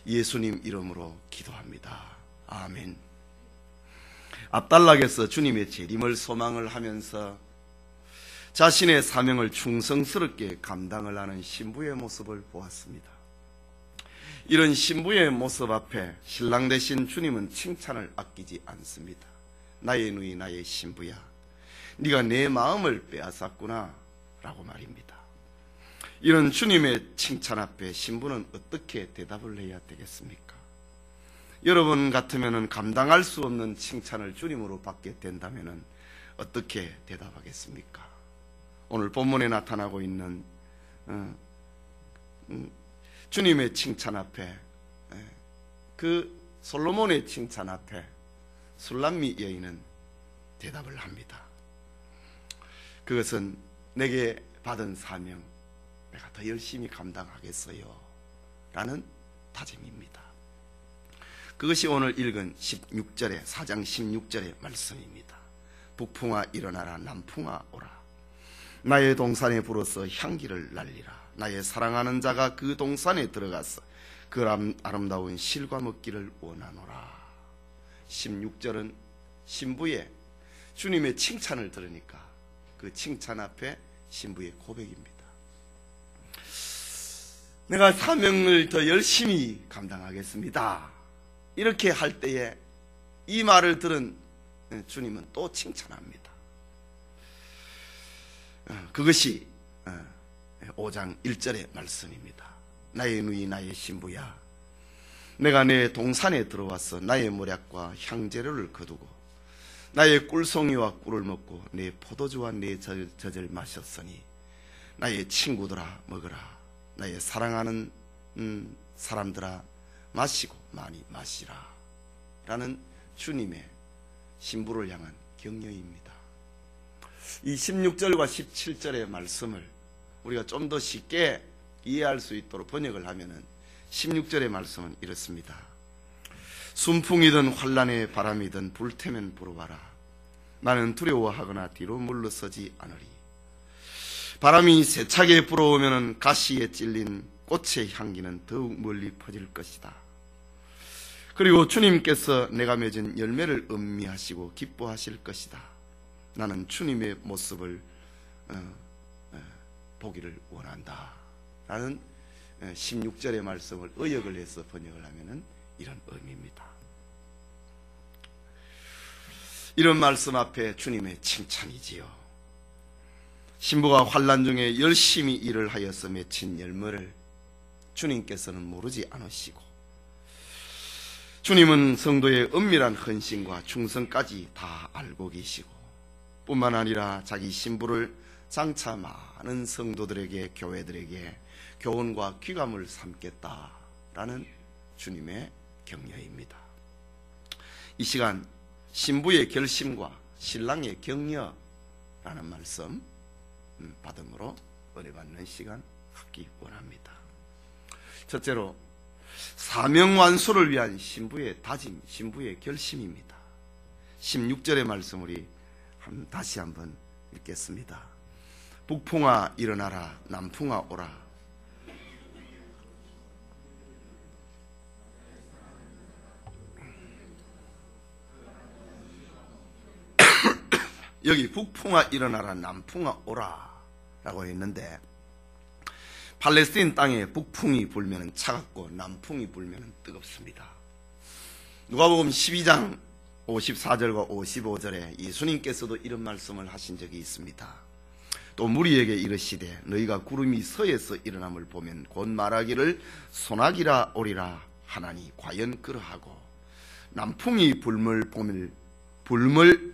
예수님 이름으로 기도합니다. 아멘. 압달락에서 주님의 재림을 소망을 하면서 자신의 사명을 충성스럽게 감당을 하는 신부의 모습을 보았습니다. 이런 신부의 모습 앞에 신랑 되신 주님은 칭찬을 아끼지 않습니다. 나의 누이 나의 신부야, 네가 내 마음을 빼앗았구나 라고 말입니다. 이런 주님의 칭찬 앞에 신부는 어떻게 대답을 해야 되겠습니까? 여러분 같으면 감당할 수 없는 칭찬을 주님으로 받게 된다면 어떻게 대답하겠습니까? 오늘 본문에 나타나고 있는 주님의 칭찬 앞에, 그 솔로몬의 칭찬 앞에 술람미 여인은 대답을 합니다. 그것은 내게 받은 사명 내가 더 열심히 감당하겠어요 라는 다짐입니다. 그것이 오늘 읽은 16절의 4장 16절의 말씀입니다. 북풍아 일어나라, 남풍아 오라. 나의 동산에 불어서 향기를 날리라. 나의 사랑하는 자가 그 동산에 들어가서 그 아름다운 실과 먹기를 원하노라. 16절은 신부의 주님의 칭찬을 들으니까 그 칭찬 앞에 신부의 고백입니다. 내가 사명을 더 열심히 감당하겠습니다. 이렇게 할 때에 이 말을 들은 주님은 또 칭찬합니다. 그것이 5장 1절의 말씀입니다. 나의 누이 나의 신부야, 내가 내 동산에 들어와서 나의 모략과 향재료를 거두고 나의 꿀송이와 꿀을 먹고 내 포도주와 내 젖을 마셨으니 나의 친구들아 먹으라. 나의 사랑하는 사람들아 마시고 많이 마시라 라는 주님의 신부를 향한 격려입니다. 이 16절과 17절의 말씀을 우리가 좀 더 쉽게 이해할 수 있도록 번역을 하면은 16절의 말씀은 이렇습니다. 순풍이든 환란의 바람이든 불태면 불어와라. 나는 두려워하거나 뒤로 물러서지 않으리. 바람이 세차게 불어오면 가시에 찔린 꽃의 향기는 더욱 멀리 퍼질 것이다. 그리고 주님께서 내가 맺은 열매를 음미하시고 기뻐하실 것이다. 나는 주님의 모습을 보기를 원한다 라는 16절의 말씀을 의역을 해서 번역을 하면 이런 의미입니다. 이런 말씀 앞에 주님의 칭찬이지요. 신부가 환난 중에 열심히 일을 하여서 맺힌 열매를 주님께서는 모르지 않으시고, 주님은 성도의 은밀한 헌신과 충성까지 다 알고 계시고, 뿐만 아니라 자기 신부를 장차 많은 성도들에게, 교회들에게 교훈과 귀감을 삼겠다라는 주님의 격려입니다. 이 시간 신부의 결심과 신랑의 격려라는 말씀 받음으로 은혜 받는 시간 갖기 원합니다. 첫째로 사명 완수를 위한 신부의 다짐, 신부의 결심입니다. 16절의 말씀 우리 다시 한번 읽겠습니다. 북풍아 일어나라, 남풍아 오라. 여기 북풍아 일어나라, 남풍아 오라 라고 했는데, 팔레스틴 땅에 북풍이 불면 차갑고 남풍이 불면 뜨겁습니다. 누가복음 12장 54절과 55절에 예수님께서도 이런 말씀을 하신 적이 있습니다. 또 무리에게 이르시되 너희가 구름이 서에서 일어남을 보면 곧 말하기를 소나기라 오리라 하나니 과연 그러하고, 남풍이 불물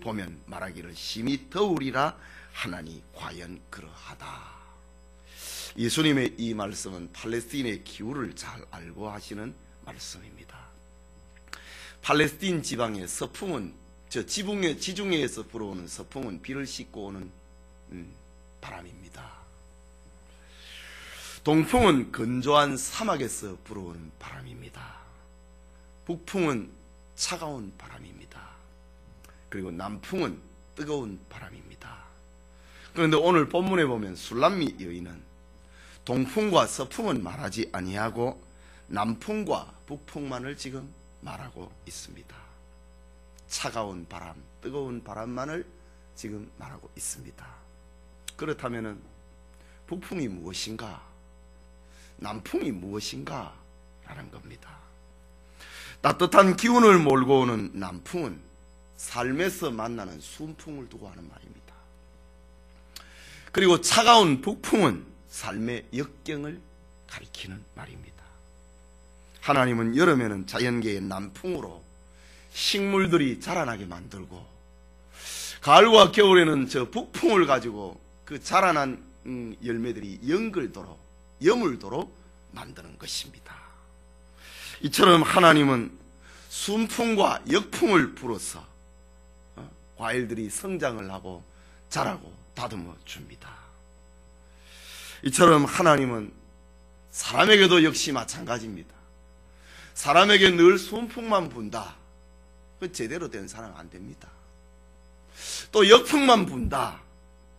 보면 말하기를 심히 더우리라 하나니 과연 그러하다. 예수님의 이 말씀은 팔레스틴의 기후를 잘 알고 하시는 말씀입니다. 팔레스틴 지방의 서풍은, 지중해에서 불어오는 서풍은 비를 싣고 오는 바람입니다. 동풍은 건조한 사막에서 불어오는 바람입니다. 북풍은 차가운 바람입니다. 그리고 남풍은 뜨거운 바람입니다. 그런데 오늘 본문에 보면 술람미 여인은 동풍과 서풍은 말하지 아니하고 남풍과 북풍만을 지금 말하고 있습니다. 차가운 바람, 뜨거운 바람만을 지금 말하고 있습니다. 그렇다면 북풍이 무엇인가? 남풍이 무엇인가? 라는 겁니다. 따뜻한 기운을 몰고 오는 남풍은 삶에서 만나는 순풍을 두고 하는 말입니다. 그리고 차가운 북풍은 삶의 역경을 가리키는 말입니다. 하나님은 여름에는 자연계의 남풍으로 식물들이 자라나게 만들고, 가을과 겨울에는 저 북풍을 가지고 그 자라난 열매들이 여물도록 만드는 것입니다. 이처럼 하나님은 순풍과 역풍을 불어서 과일들이 성장을 하고 자라고 다듬어 줍니다. 이처럼 하나님은 사람에게도 역시 마찬가지입니다. 사람에게 늘 순풍만 분다, 그 제대로 된 사람 안 됩니다. 또 역풍만 분다,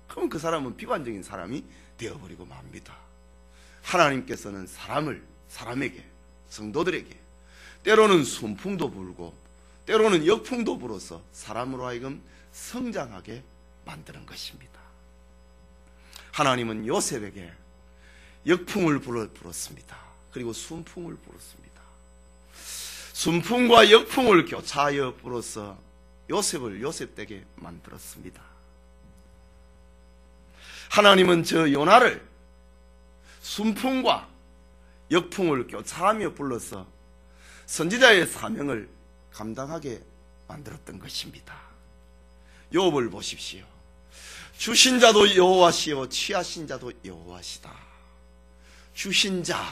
그럼 그 사람은 비관적인 사람이 되어버리고 맙니다. 하나님께서는 사람에게, 성도들에게 때로는 순풍도 불고 때로는 역풍도 불어서 사람으로 하여금 성장하게 만드는 것입니다. 하나님은 요셉에게 역풍을 불었습니다. 그리고 순풍을 불었습니다. 순풍과 역풍을 교차하여 불어서 요셉을 요셉되게 만들었습니다. 하나님은 저 요나를 순풍과 역풍을 교차하며 불러서 선지자의 사명을 감당하게 만들었던 것입니다. 욥을 보십시오. 주신 자도 여호와시요 취하신 자도 여호와시다. 주신 자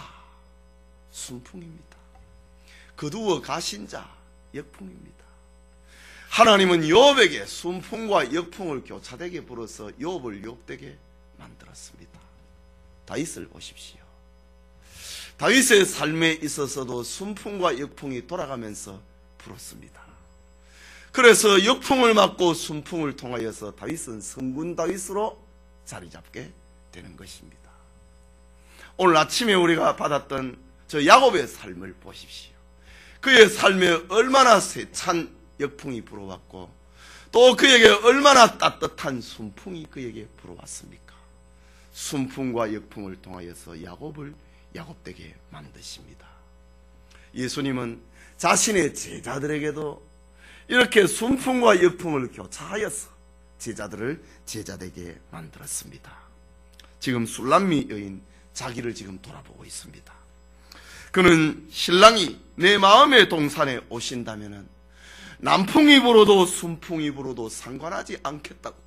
순풍입니다. 거두어 가신 자 역풍입니다. 하나님은 욥에게 순풍과 역풍을 교차되게 불어서 욥을 욥되게 만들었습니다. 다윗을 보십시오. 다윗의 삶에 있어서도 순풍과 역풍이 돌아가면서 불었습니다. 그래서 역풍을 맞고 순풍을 통하여서 다윗은 성군 다윗으로 자리 잡게 되는 것입니다. 오늘 아침에 우리가 받았던 저 야곱의 삶을 보십시오. 그의 삶에 얼마나 세찬 역풍이 불어왔고 또 그에게 얼마나 따뜻한 순풍이 그에게 불어왔습니까? 순풍과 역풍을 통하여서 야곱을 야곱되게 만드십니다. 예수님은 자신의 제자들에게도 이렇게 순풍과 역풍을 교차하여서 제자들을 제자되게 만들었습니다. 지금 술람미 여인 자기를 지금 돌아보고 있습니다. 그는 신랑이 내 마음의 동산에 오신다면 남풍이 불어도 순풍이 불어도 상관하지 않겠다고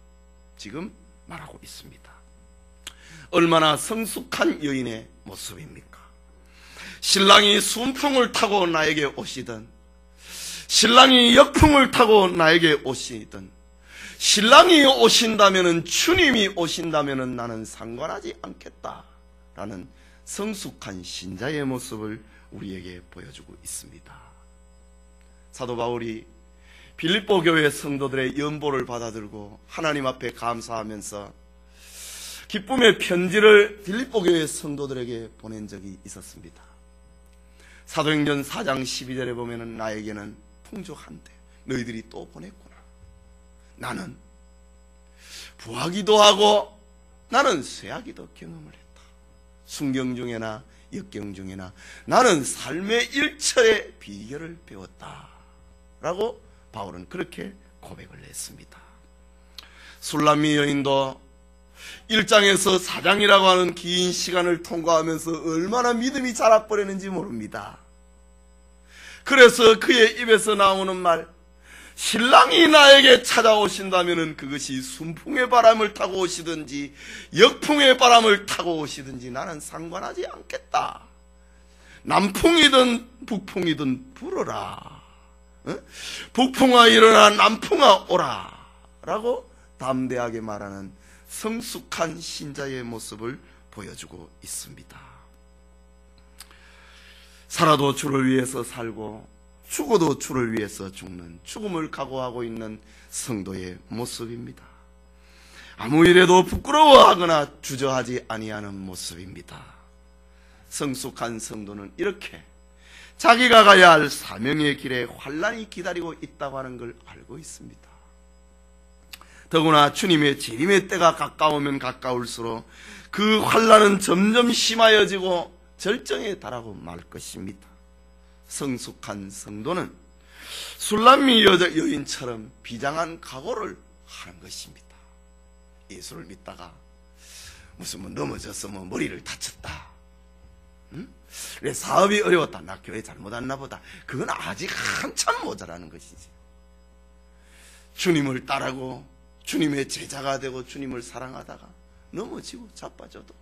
지금 말하고 있습니다. 얼마나 성숙한 여인의 모습입니까? 신랑이 순풍을 타고 나에게 오시든 신랑이 역풍을 타고 나에게 오시든 신랑이 오신다면 주님이 오신다면 나는 상관하지 않겠다라는 성숙한 신자의 모습을 우리에게 보여주고 있습니다. 사도 바울이 빌립보 교회 성도들의 연보를 받아들고 하나님 앞에 감사하면서 기쁨의 편지를 빌립보 교회 성도들에게 보낸 적이 있었습니다. 사도행전 4장 12절에 보면 나에게는 풍족한데 너희들이 또 보냈구나. 나는 부하기도 하고 나는 쇠하기도 경험을 했다. 순경 중에나 역경 중에나 나는 삶의 일처의 비결을 배웠다 라고 바울은 그렇게 고백을 했습니다. 술람미 여인도 1장에서 4장이라고 하는 긴 시간을 통과하면서 얼마나 믿음이 자라버리는지 모릅니다. 그래서 그의 입에서 나오는 말, 신랑이 나에게 찾아오신다면 그것이 순풍의 바람을 타고 오시든지 역풍의 바람을 타고 오시든지 나는 상관하지 않겠다. 남풍이든 북풍이든 불어라. 북풍아 일어나 남풍아 오라 라고 담대하게 말하는 성숙한 신자의 모습을 보여주고 있습니다. 살아도 주를 위해서 살고 죽어도 주를 위해서 죽는 죽음을 각오하고 있는 성도의 모습입니다. 아무 일에도 부끄러워하거나 주저하지 아니하는 모습입니다. 성숙한 성도는 이렇게 자기가 가야 할 사명의 길에 환난이 기다리고 있다고 하는 걸 알고 있습니다. 더구나 주님의 재림의 때가 가까우면 가까울수록 그 환난은 점점 심하여지고 절정에 달하고 말 것입니다. 성숙한 성도는 술람미 여인처럼 비장한 각오를 하는 것입니다. 예수를 믿다가 무슨 뭐 넘어져서 뭐 머리를 다쳤다, 왜 사업이 어려웠다, 나 교회 잘못 왔나 보다, 그건 아직 한참 모자라는 것이지. 주님을 따르고 주님의 제자가 되고 주님을 사랑하다가 넘어지고 자빠져도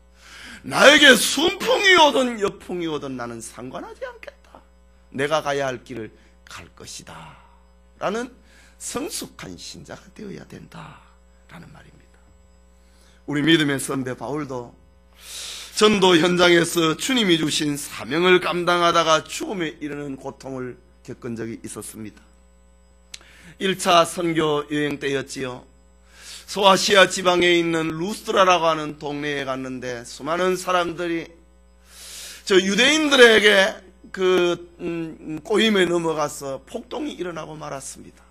나에게 순풍이 오든 여풍이 오든 나는 상관하지 않겠다, 내가 가야 할 길을 갈 것이다 라는 성숙한 신자가 되어야 된다라는 말입니다. 우리 믿음의 선배 바울도 전도 현장에서 주님이 주신 사명을 감당하다가 죽음에 이르는 고통을 겪은 적이 있었습니다. 1차 선교 여행 때였지요. 소아시아 지방에 있는 루스트라라고 하는 동네에 갔는데 수많은 사람들이 저 유대인들에게 그 꼬임에 넘어가서 폭동이 일어나고 말았습니다.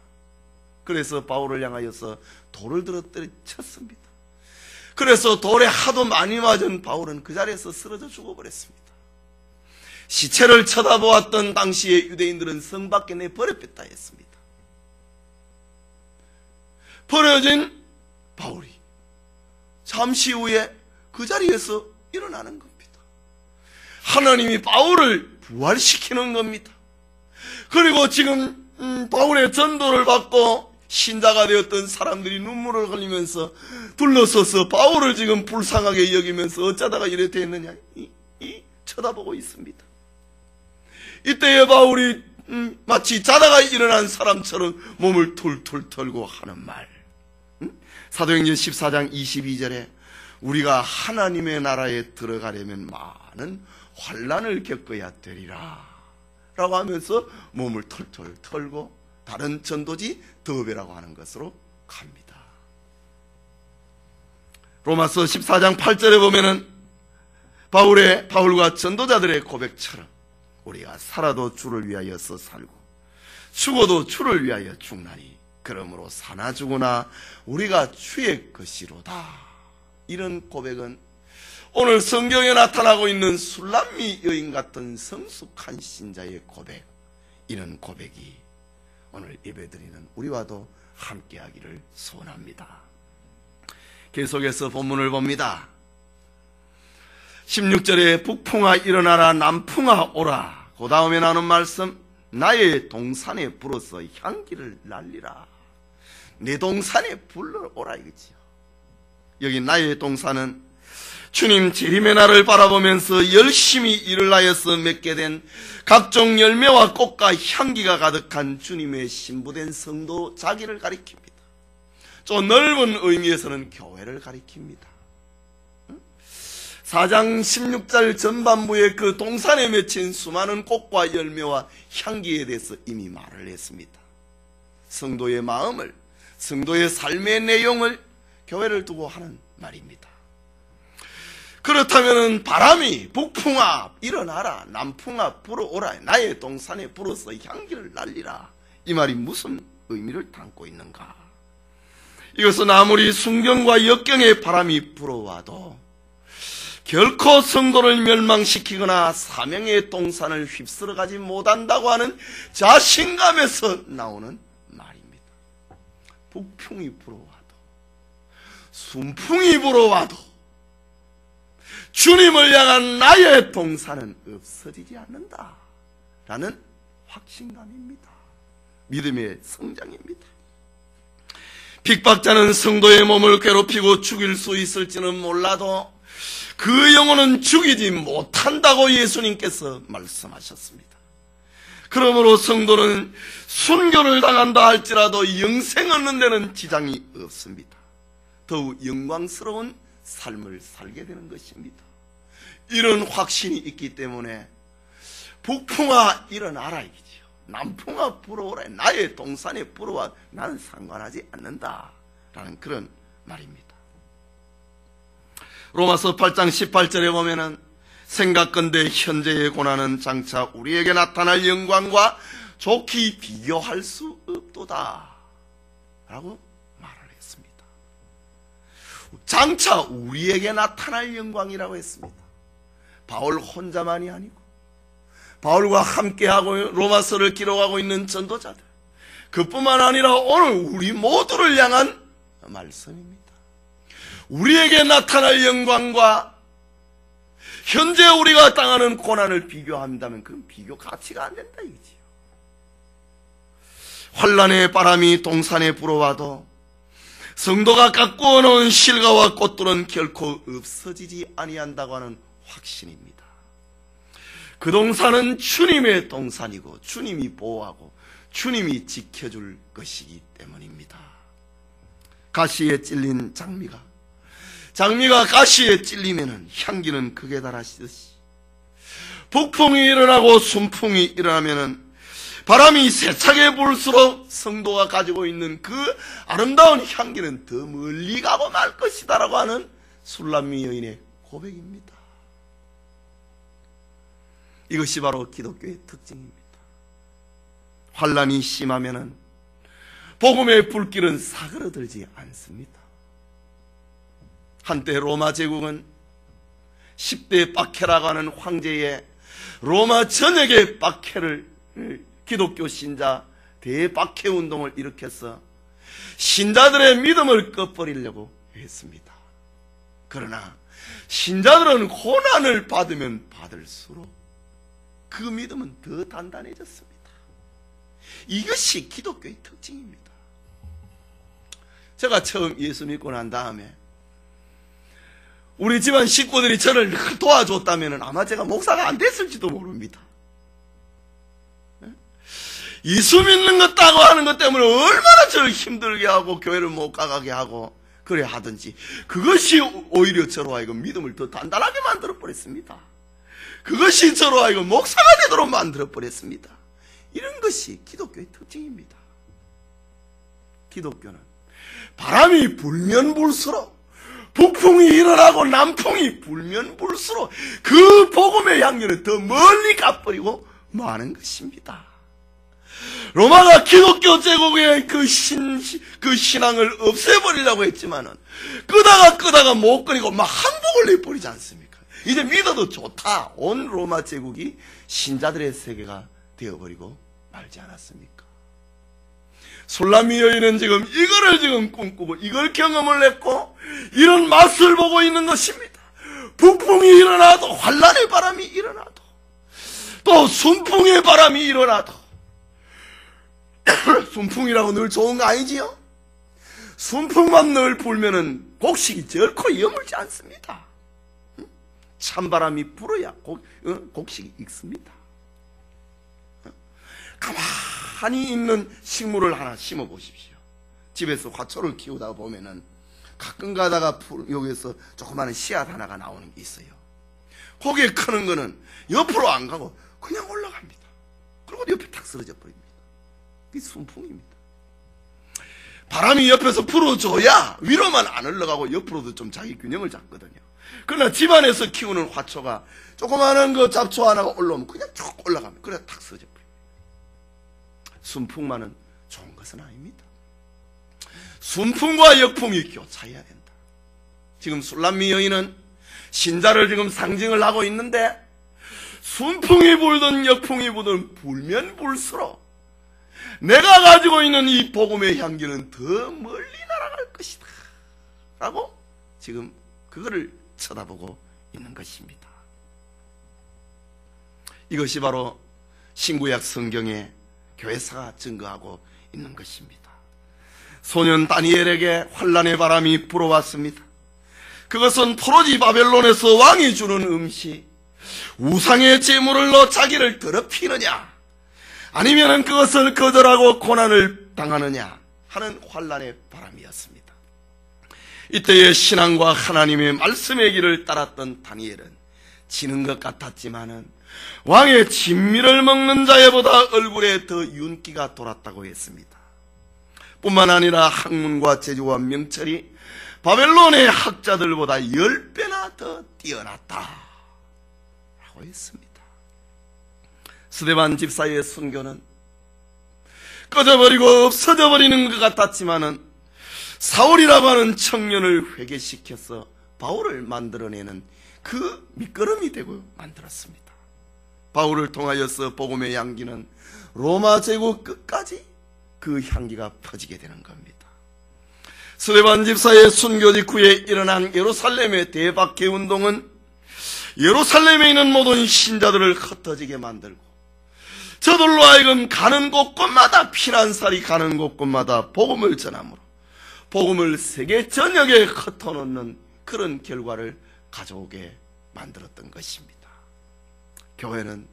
그래서 바울을 향하여서 돌을 들어 때려쳤습니다. 그래서 돌에 하도 많이 맞은 바울은 그 자리에서 쓰러져 죽어버렸습니다. 시체를 쳐다보았던 당시의 유대인들은 성 밖에 내버려뺐다 했습니다. 버려진 바울이 잠시 후에 그 자리에서 일어나는 겁니다. 하나님이 바울을 부활시키는 겁니다. 그리고 지금 바울의 전도를 받고 신자가 되었던 사람들이 눈물을 흘리면서 둘러서서 바울을 지금 불쌍하게 여기면서 어쩌다가 이래 됐느냐 쳐다보고 있습니다. 이때에 바울이 마치 자다가 일어난 사람처럼 몸을 툴툴 털고 하는 말, 사도행전 14장 22절에 우리가 하나님의 나라에 들어가려면 많은 환난을 겪어야 되리라 라고 하면서 몸을 털털 털고 다른 전도지 더베라고 하는 것으로 갑니다. 로마서 14장 8절에 보면은 바울과 전도자들의 고백처럼 우리가 살아도 주를 위하여서 살고 죽어도 주를 위하여 죽나니 그러므로 사나 죽으나 우리가 주의 것이로다. 이런 고백은 오늘 성경에 나타나고 있는 술람미 여인 같은 성숙한 신자의 고백, 이런 고백이 오늘 예배드리는 우리와도 함께하기를 소원합니다. 계속해서 본문을 봅니다. 16절에 북풍아 일어나라 남풍아 오라. 그 다음에 나오는 말씀, 나의 동산에 불어서 향기를 날리라. 내 동산에 불러오라 이거지요. 여기 나의 동산은 주님 재림의 날을 바라보면서 열심히 일을 하여서 맺게 된 각종 열매와 꽃과 향기가 가득한 주님의 신부된 성도 자기를 가리킵니다. 좀 넓은 의미에서는 교회를 가리킵니다. 4장 16절 전반부에 그 동산에 맺힌 수많은 꽃과 열매와 향기에 대해서 이미 말을 했습니다. 성도의 마음을, 성도의 삶의 내용을 교회를 두고 하는 말입니다. 그렇다면 바람이 북풍아 일어나라, 남풍아 불어오라, 나의 동산에 불어서 향기를 날리라, 이 말이 무슨 의미를 담고 있는가? 이것은 아무리 순경과 역경의 바람이 불어와도 결코 성도를 멸망시키거나 사명의 동산을 휩쓸어가지 못한다고 하는 자신감에서 나오는 말입니다. 북풍이 불어와도 순풍이 불어와도 주님을 향한 나의 동산은 없어지지 않는다라는 확신감입니다. 믿음의 성장입니다. 핍박자는 성도의 몸을 괴롭히고 죽일 수 있을지는 몰라도 그 영혼은 죽이지 못한다고 예수님께서 말씀하셨습니다. 그러므로 성도는 순교를 당한다 할지라도 영생 얻는 데는 지장이 없습니다. 더욱 영광스러운 삶을 살게 되는 것입니다. 이런 확신이 있기 때문에 북풍아 일어나라 이지요. 남풍아 불어오라, 나의 동산에 불어와, 나는 상관하지 않는다라는 그런 말입니다. 로마서 8장 18절에 보면은 생각건대 현재의 고난은 장차 우리에게 나타날 영광과 좋게 비교할 수 없도다 라고 말을 했습니다. 장차 우리에게 나타날 영광이라고 했습니다. 바울 혼자만이 아니고 바울과 함께하고 로마서를 기록하고 있는 전도자들, 그뿐만 아니라 오늘 우리 모두를 향한 말씀입니다. 우리에게 나타날 영광과 현재 우리가 당하는 고난을 비교한다면 그건 비교 가치가 안 된다 이거지요. 환란의 바람이 동산에 불어와도 성도가 가꾸어 놓은 실과와 꽃들은 결코 없어지지 아니한다고 하는 확신입니다. 그 동산은 주님의 동산이고 주님이 보호하고 주님이 지켜줄 것이기 때문입니다. 가시에 찔린 장미가 가시에 찔리면은 향기는 극에 달하시듯이 북풍이 일어나고 순풍이 일어나면은 바람이 세차게 불수록 성도가 가지고 있는 그 아름다운 향기는 더 멀리 가고 말 것이다라고 하는 술람미 여인의 고백입니다. 이것이 바로 기독교의 특징입니다. 환란이 심하면은 복음의 불길은 사그러들지 않습니다. 한때 로마 제국은 10대 박해라고 하는 황제의 로마 전역의 박해를 기독교 신자 대박해 운동을 일으켜서 신자들의 믿음을 꺼버리려고 했습니다. 그러나 신자들은 고난을 받으면 받을수록 그 믿음은 더 단단해졌습니다. 이것이 기독교의 특징입니다. 제가 처음 예수 믿고 난 다음에 우리 집안 식구들이 저를 도와줬다면 아마 제가 목사가 안 됐을지도 모릅니다. 예수 믿는 것다고 하는 것 때문에 얼마나 저를 힘들게 하고 교회를 못 가게 하고 그래 하든지 그것이 오히려 저로 하여금 믿음을 더 단단하게 만들어 버렸습니다. 그것이 저로 하여금 목사가 되도록 만들어 버렸습니다. 이런 것이 기독교의 특징입니다. 기독교는 바람이 불면 불수록 북풍이 일어나고 남풍이 불면 불수록 그 복음의 향기는 더 멀리 가버리고 마는 것입니다. 로마가 기독교 제국의 그 신앙을 없애버리려고 했지만은 끄다가 못 끊이고 막 항복을 내버리지 않습니까? 이제 믿어도 좋다. 온 로마 제국이 신자들의 세계가 되어버리고 말지 않았습니까? 술람미 여인은 지금 이거를 지금 꿈꾸고 이걸 경험을 했고 이런 맛을 보고 있는 것입니다. 북풍이 일어나도 환란의 바람이 일어나도 또 순풍의 바람이 일어나도 순풍이라고 늘 좋은 거 아니지요? 순풍만 늘 불면은 곡식이 결코 여물지 않습니다. 찬바람이 불어야 곡식이 익습니다. 가만히 있는 식물을 하나 심어 보십시오. 집에서 화초를 키우다 보면은 가끔 가다가 여기에서 조그마한 씨앗 하나가 나오는 게 있어요. 거기에 크는 거는 옆으로 안 가고 그냥 올라갑니다. 그리고 옆에 탁 쓰러져 버립니다. 그게 순풍입니다. 바람이 옆에서 불어줘야 위로만 안 흘러가고 옆으로도 좀 자기 균형을 잡거든요. 그러나 집안에서 키우는 화초가 조그마한 그 잡초 하나가 올라오면 그냥 쭉 올라갑니다. 그래 탁 쓰러져 버립니다. 순풍만은 좋은 것은 아닙니다. 순풍과 역풍이 교차해야 된다. 지금 술람미 여인은 신자를 지금 상징을 하고 있는데 순풍이 불든 역풍이 불든 불면 불수록 내가 가지고 있는 이 복음의 향기는 더 멀리 날아갈 것이다 라고 지금 그거를 쳐다보고 있는 것입니다. 이것이 바로 신구약 성경의 교회사가 증거하고 있는 것입니다. 소년 다니엘에게 환란의 바람이 불어왔습니다. 그것은 포로지 바벨론에서 왕이 주는 음식, 우상의 제물을 넣어 자기를 더럽히느냐 아니면 그것을 거절하고 고난을 당하느냐 하는 환란의 바람이었습니다. 이때의 신앙과 하나님의 말씀의 길을 따랐던 다니엘은 지는 것 같았지만은 왕의 진미를 먹는 자에보다 얼굴에 더 윤기가 돌았다고 했습니다. 뿐만 아니라 학문과 재주와 명철이 바벨론의 학자들보다 10배나 더 뛰어났다 토했습니다. 스데반 집사의 순교는 꺼져버리고 없어져 버리는 것 같았지만은 사울이라고 하는 청년을 회개시켜서 바울을 만들어내는 그 밑거름이 되고 만들었습니다. 바울을 통하여서 복음의 향기는 로마 제국 끝까지 그 향기가 퍼지게 되는 겁니다. 스데반 집사의 순교 직후에 일어난 예루살렘의 대박해 운동은 예루살렘에 있는 모든 신자들을 흩어지게 만들고 저들로 하여금 가는 곳곳마다 피난살이 가는 곳곳마다 복음을 전함으로 복음을 세계 전역에 흩어놓는 그런 결과를 가져오게 만들었던 것입니다. 교회는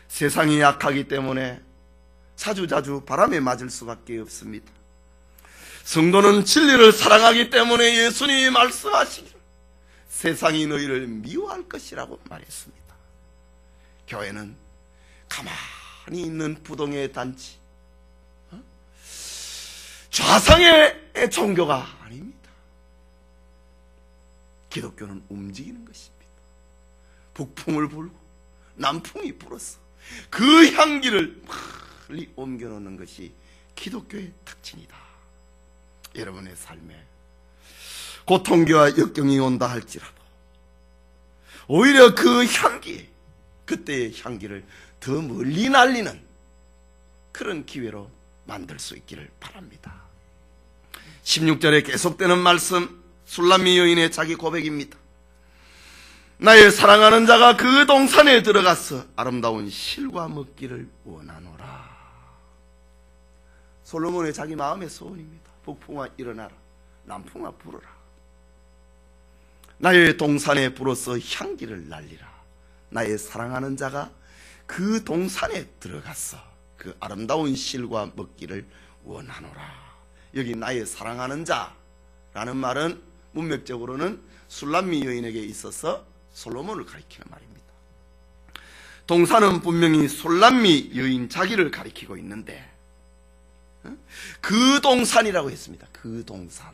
세상이 약하기 때문에 자주자주 바람에 맞을 수밖에 없습니다. 성도는 진리를 사랑하기 때문에 예수님이 말씀하시기를 세상이 너희를 미워할 것이라고 말했습니다. 교회는 가만히 있는 부동의 단지, 좌상의 종교가 아닙니다. 기독교는 움직이는 것입니다. 북풍을 불고 남풍이 불어서 그 향기를 멀리 옮겨놓는 것이 기독교의 특징이다. 여러분의 삶에 고통과 역경이 온다 할지라도 오히려 그 향기, 그때의 향기를 더 멀리 날리는 그런 기회로 만들 수 있기를 바랍니다. 16절에 계속되는 말씀, 술람미 여인의 자기 고백입니다. 나의 사랑하는 자가 그 동산에 들어가서 아름다운 실과 먹기를 원하노라. 솔로몬의 자기 마음의 소원입니다. 북풍아 일어나라, 남풍아 불어라. 나의 동산에 불어서 향기를 날리라. 나의 사랑하는 자가 그 동산에 들어가서 그 아름다운 실과 먹기를 원하노라. 여기 나의 사랑하는 자라는 말은 문맥적으로는 술람미 여인에게 있어서 솔로몬을 가리키는 말입니다. 동산은 분명히 술람미 여인 자기를 가리키고 있는데 그 동산이라고 했습니다. 그 동산.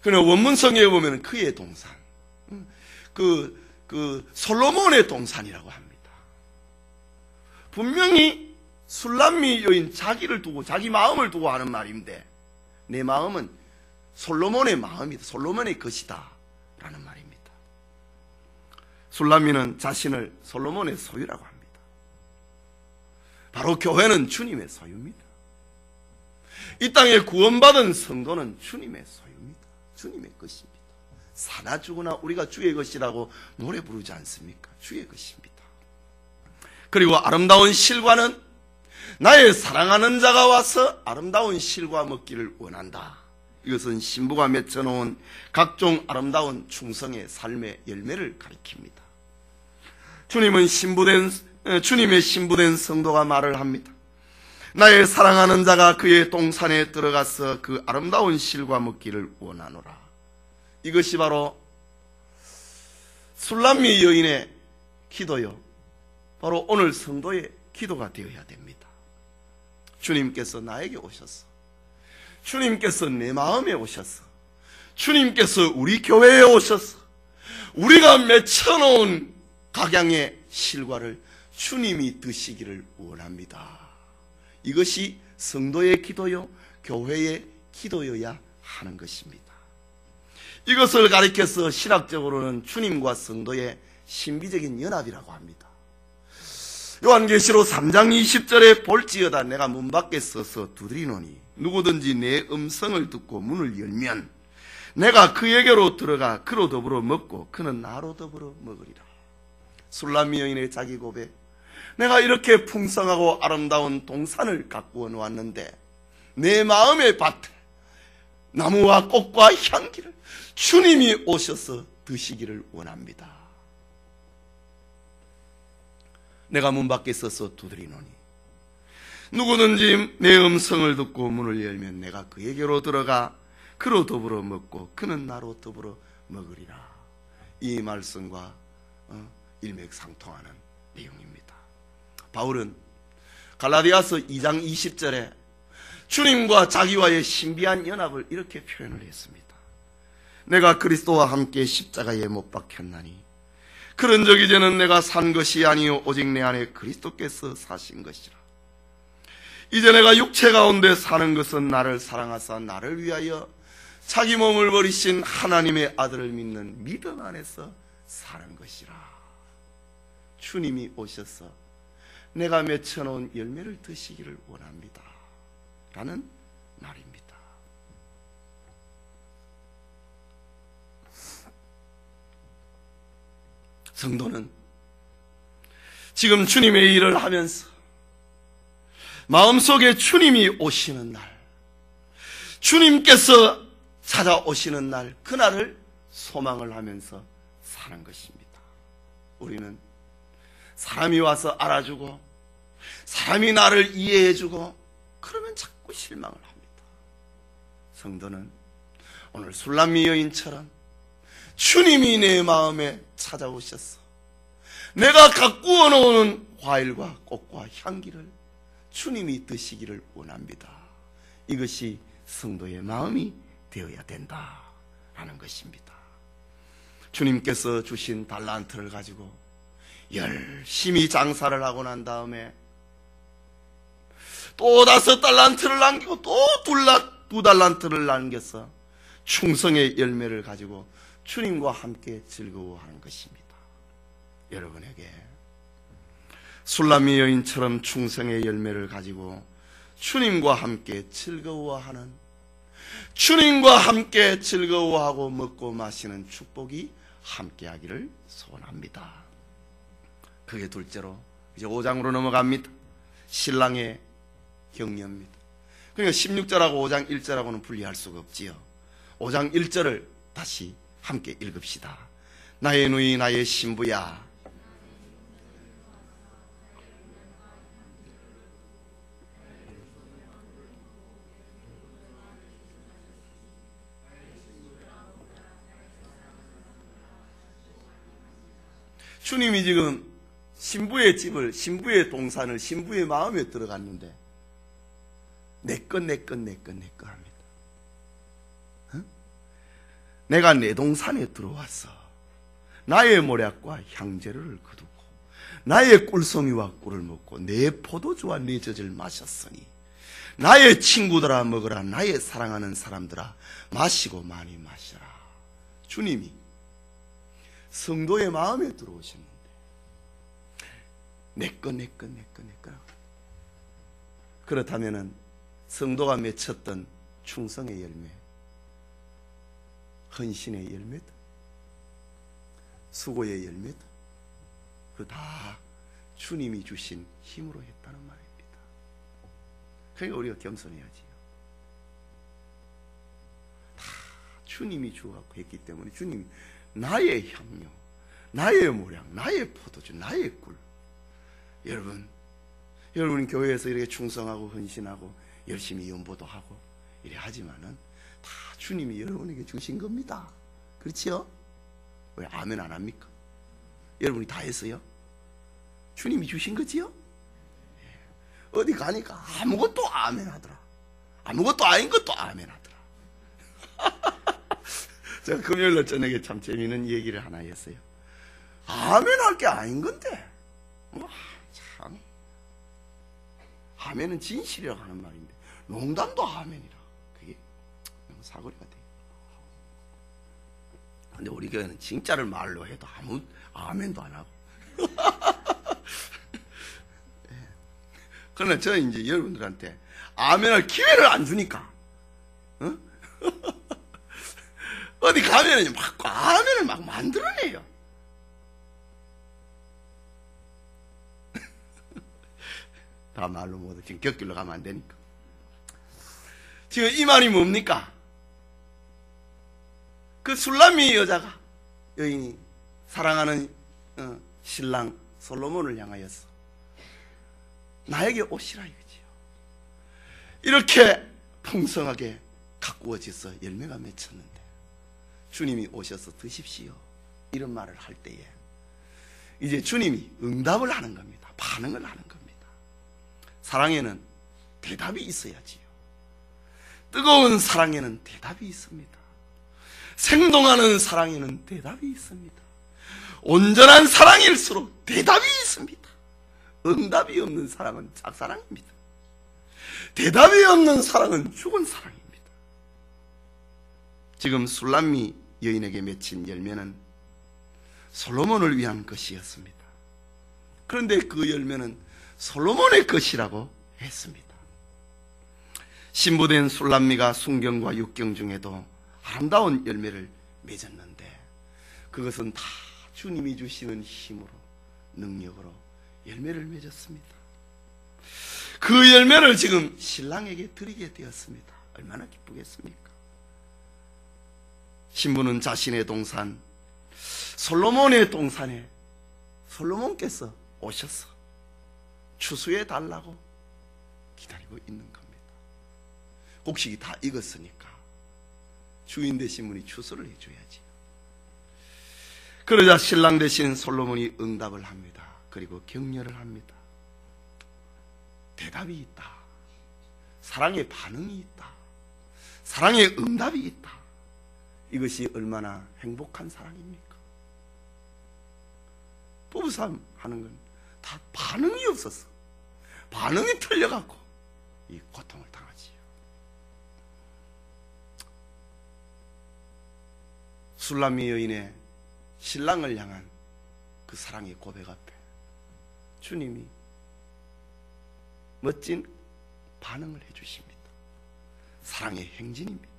그러나 원문성에 보면 그의 동산, 그 솔로몬의 동산이라고 합니다. 분명히 술람미 여인 자기를 두고 자기 마음을 두고 하는 말인데 내 마음은 솔로몬의 마음이다. 솔로몬의 것이다 라는 말입니다. 술람미는 자신을 솔로몬의 소유라고 합니다. 바로 교회는 주님의 소유입니다. 이 땅에 구원받은 성도는 주님의 소유입니다. 주님의 것입니다. 사나 죽으나 우리가 주의 것이라고 노래 부르지 않습니까? 주의 것입니다. 그리고 아름다운 실과는 나의 사랑하는 자가 와서 아름다운 실과 먹기를 원한다. 이것은 신부가 맺혀놓은 각종 아름다운 충성의 삶의 열매를 가리킵니다. 주님의 신부된 성도가 말을 합니다. 나의 사랑하는 자가 그의 동산에 들어가서 그 아름다운 실과 먹기를 원하노라. 이것이 바로 술람미 여인의 기도요, 바로 오늘 성도의 기도가 되어야 됩니다. 주님께서 나에게 오셨어. 주님께서 내 마음에 오셨어. 주님께서 우리 교회에 오셨어. 우리가 맺혀놓은 각양의 실과를 주님이 드시기를 원합니다. 이것이 성도의 기도요, 교회의 기도여야 하는 것입니다. 이것을 가리켜서 신학적으로는 주님과 성도의 신비적인 연합이라고 합니다. 요한계시록 3장 20절에 볼지어다 내가 문 밖에 서서 두드리노니 누구든지 내 음성을 듣고 문을 열면 내가 그에게로 들어가 그로 더불어 먹고 그는 나로 더불어 먹으리라. 술람미 여인의 자기 고백, 내가 이렇게 풍성하고 아름다운 동산을 가꾸어 놓았는데 내 마음의 밭에 나무와 꽃과 향기를 주님이 오셔서 드시기를 원합니다. 내가 문 밖에 서서 두드리노니 누구든지 내 음성을 듣고 문을 열면 내가 그에게로 들어가 그로 더불어 먹고 그는 나로 더불어 먹으리라. 이 말씀과 일맥상통하는 내용입니다. 바울은 갈라디아서 2장 20절에 주님과 자기와의 신비한 연합을 이렇게 표현을 했습니다. 내가 그리스도와 함께 십자가에 못 박혔나니 그런 적 이제는 내가 산 것이 아니요 오직 내 안에 그리스도께서 사신 것이라. 이제 내가 육체 가운데 사는 것은 나를 사랑하사 나를 위하여 자기 몸을 버리신 하나님의 아들을 믿는 믿음 안에서 사는 것이라. 주님이 오셔서 내가 맺혀놓은 열매를 드시기를 원합니다 라는 말입니다. 성도는 지금 주님의 일을 하면서 마음속에 주님이 오시는 날, 주님께서 찾아오시는 날, 그날을 소망을 하면서 사는 것입니다. 우리는 사람이 와서 알아주고 사람이 나를 이해해주고 그러면 자꾸 실망을 합니다. 성도는 오늘 술람미 여인처럼 주님이 내 마음에 찾아오셔서 내가 가꾸어 놓은 과일과 꽃과 향기를 주님이 드시기를 원합니다. 이것이 성도의 마음이 되어야 된다라는 것입니다. 주님께서 주신 달란트를 가지고 열심히 장사를 하고 난 다음에 또 5달란트를 남기고 또 2달란트를 남겨서 충성의 열매를 가지고 주님과 함께 즐거워하는 것입니다. 여러분에게 술람미 여인처럼 충성의 열매를 가지고 주님과 함께 즐거워하는, 주님과 함께 즐거워하고 먹고 마시는 축복이 함께하기를 소원합니다. 그게 둘째로 이제 5장으로 넘어갑니다. 신랑의 격려입니다. 그러니까 16절하고 5장 1절하고는 분리할 수가 없지요. 5장 1절을 다시 함께 읽읍시다. 나의 누이 나의 신부야, 주님이 지금 신부의 집을, 신부의 동산을, 신부의 마음에 들어갔는데 내 것 합니다. 내가 내 동산에 들어와서 나의 모략과 향재료를 거두고 나의 꿀송이와 꿀을 먹고 내 포도주와 내 젖을 마셨으니 나의 친구들아 먹으라, 나의 사랑하는 사람들아 마시고 많이 마셔라. 주님이 성도의 마음에 들어오셨는데 내 것 그렇다면은 성도가 맺혔던 충성의 열매, 헌신의 열매다, 수고의 열매다, 그 다 주님이 주신 힘으로 했다는 말입니다. 그러니까 우리가 겸손해야지요. 다 주님이 주어갖고 했기 때문에 주님이 나의 향료, 나의 모량, 나의 포도주, 나의 꿀. 여러분 교회에서 이렇게 충성하고 헌신하고 열심히 연보도 하고 이래 하지만은 다 주님이 여러분에게 주신 겁니다. 그렇지요? 왜 아멘 안 합니까? 여러분이 다 했어요? 주님이 주신 거지요? 어디 가니까 아무것도 아멘 하더라. 아무것도 아닌 것도 아멘 하더라. 제가 금요일날 저녁에 참 재미있는 얘기를 하나 했어요. 아멘 할 게 아닌 건데 참 아멘은 진실이라고 하는 말인데 농담도 아멘이라. 그게 너무 사거리가 돼요. 근데 우리 교회는 진짜를 말로 해도 아무 아멘도 안 하고. 그러나 저는 이제 여러분들한테 아멘할 기회를 안 주니까, 어? 어디 가면은 막 아멘을 막 만들어내요. 다 말로 못해. 지금 곁길로 가면 안 되니까. 지금 이 말이 뭡니까? 그 술람미 여자가, 여인이 사랑하는 신랑 솔로몬을 향하여서 나에게 오시라 이거지요. 이렇게 풍성하게 가꾸어져서 열매가 맺혔는데 주님이 오셔서 드십시오 이런 말을 할 때에 이제 주님이 응답을 하는 겁니다. 반응을 하는 겁니다. 사랑에는 대답이 있어야지요. 뜨거운 사랑에는 대답이 있습니다. 생동하는 사랑에는 대답이 있습니다. 온전한 사랑일수록 대답이 있습니다. 응답이 없는 사랑은 짝사랑입니다. 대답이 없는 사랑은 죽은 사랑입니다. 지금 술람미 여인에게 맺힌 열매는 솔로몬을 위한 것이었습니다. 그런데 그 열매는 솔로몬의 것이라고 했습니다. 신부된 술람미가 순경과 육경 중에도 아름다운 열매를 맺었는데 그것은 다 주님이 주시는 힘으로, 능력으로 열매를 맺었습니다. 그 열매를 지금 신랑에게 드리게 되었습니다. 얼마나 기쁘겠습니까? 신부는 자신의 동산 솔로몬의 동산에 솔로몬께서 오셔서 추수해 달라고 기다리고 있는 겁니다. 곡식이 다 익었으니까 주인 되신 분이 추수를 해줘야지. 그러자 신랑 되신 솔로몬이 응답을 합니다. 그리고 격려를 합니다. 대답이 있다. 사랑의 반응이 있다. 사랑의 응답이 있다. 이것이 얼마나 행복한 사랑입니까? 부부싸움 하는 건 다 반응이 없었어. 반응이 틀려갖고 이 고통을 당하지요. 술람미 여인의 신랑을 향한 그 사랑의 고백 앞에 주님이 멋진 반응을 해주십니다. 사랑의 행진입니다.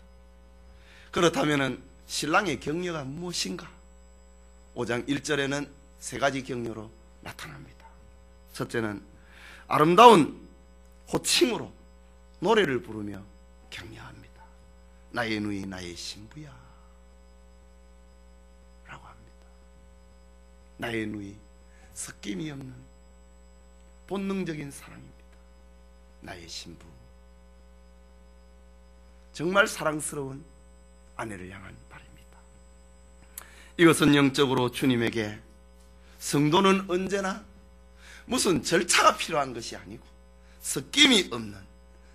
그렇다면 신랑의 격려가 무엇인가? 5장 1절에는 세 가지 격려로 나타납니다. 첫째는 아름다운 호칭으로 노래를 부르며 격려합니다. 나의 누이 나의 신부야 라고 합니다. 나의 누이, 섞임이 없는 본능적인 사랑입니다. 나의 신부, 정말 사랑스러운 아내를 향한 말입니다. 이것은 영적으로 주님에게 성도는 언제나 무슨 절차가 필요한 것이 아니고 섞임이 없는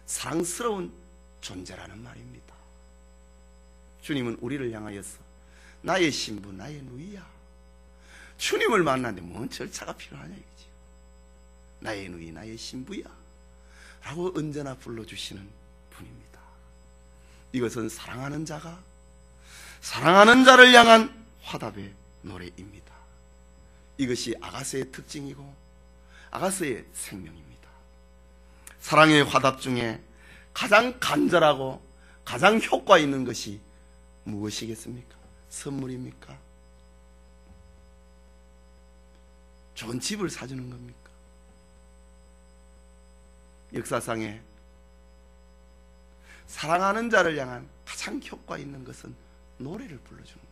사랑스러운 존재라는 말입니다. 주님은 우리를 향하여서 나의 신부, 나의 누이야. 주님을 만나는데 뭔 절차가 필요하냐 이거지. 나의 누이, 나의 신부야 라고 언제나 불러주시는 분입니다. 이것은 사랑하는 자가 사랑하는 자를 향한 화답의 노래입니다. 이것이 아가서의 특징이고 아가서의 생명입니다. 사랑의 화답 중에 가장 간절하고 가장 효과 있는 것이 무엇이겠습니까? 선물입니까? 좋은 집을 사주는 겁니까? 역사상에 사랑하는 자를 향한 가장 효과 있는 것은 노래를 불러주는 겁니다.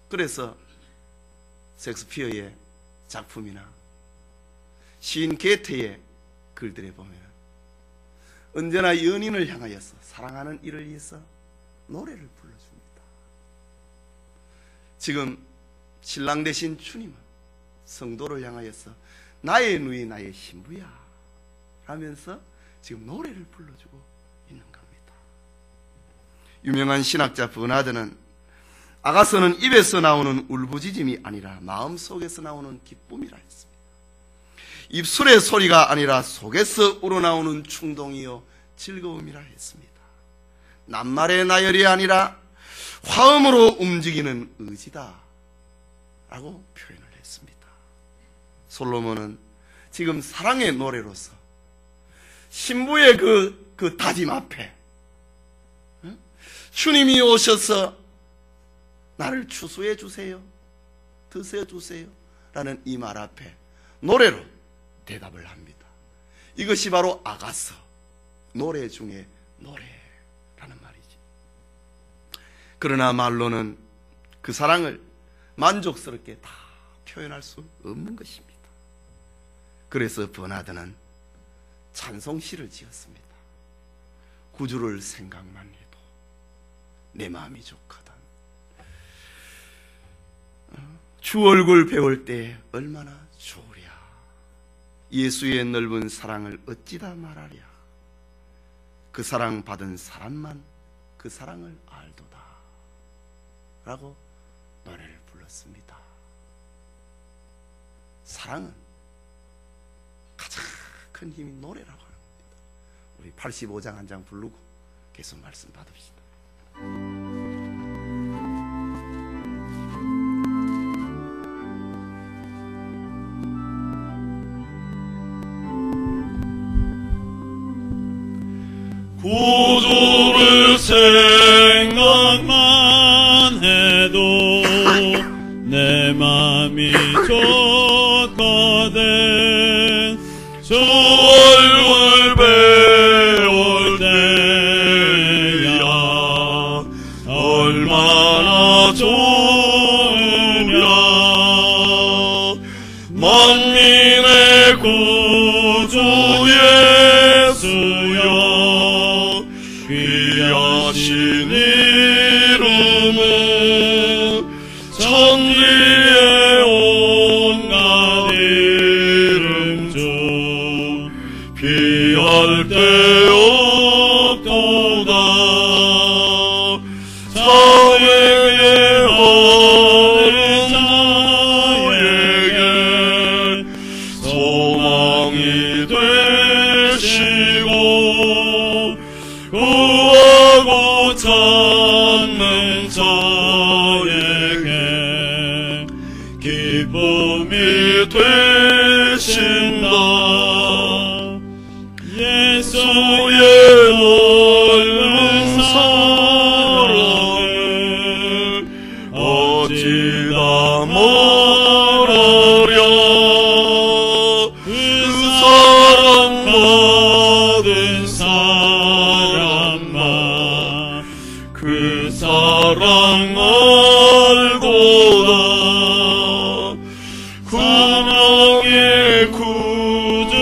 그래서 셰익스피어의 작품이나 시인 게테의 글들에 보면 언제나 연인을 향하여서 사랑하는 이를 위해서 노래를 불러줍니다. 지금 신랑 되신 주님은 성도를 향하여서 나의 누이 나의 신부야 하면서 지금 노래를 불러주고 있는 겁니다. 유명한 신학자 버나드는 아가서는 입에서 나오는 울부짖음이 아니라 마음속에서 나오는 기쁨이라 했습니다. 입술의 소리가 아니라 속에서 우러나오는 충동이요 즐거움이라 했습니다. 낱말의 나열이 아니라 화음으로 움직이는 의지다 라고 표현을 했습니다. 솔로몬은 지금 사랑의 노래로서 신부의 그 다짐 앞에 주님이 오셔서 나를 추수해 주세요, 드셔 주세요 라는 이 말 앞에 노래로 대답을 합니다. 이것이 바로 아가서, 노래 중에 노래라는 말이지. 그러나 말로는 그 사랑을 만족스럽게 다 표현할 수 없는 것입니다. 그래서 버나드는 찬송시를 지었습니다. 구주를 생각만 해도 내 마음이 좋거든. 주 얼굴 배울 때 얼마나 좋으랴. 예수의 넓은 사랑을 어찌다 말하랴. 그 사랑 받은 사람만 그 사랑을 알도다 라고 노래를 불렀습니다. 사랑은 가장 큰 힘이 노래라고 하는 겁니다. 우리 85장 한 장 부르고 계속 말씀 받읍시다. 구주를 생각만 해도 내 맘이 좋거든. 주 얼굴 배울 때야 얼마나 좋으냐. 만민의 구주 예수여 귀하신 이름은 천지의 온갖 이름 중 비할 데 없도다. 사회의 어린 자에게 소망이 되시고 구하고 찾는 자에게 기쁨이 되신다. 예수의 넓은 사랑을 어찌다 말하랴. 그 사랑 받은 사람만 그 사랑 알고다. 구명의 구주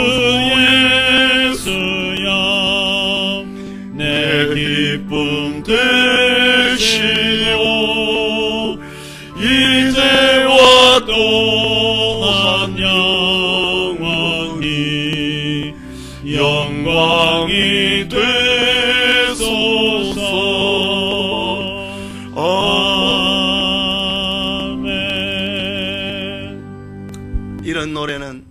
예수야 내 기쁨 되시오. 이제와 또한 영광이 되소서. 아멘. 이런 노래는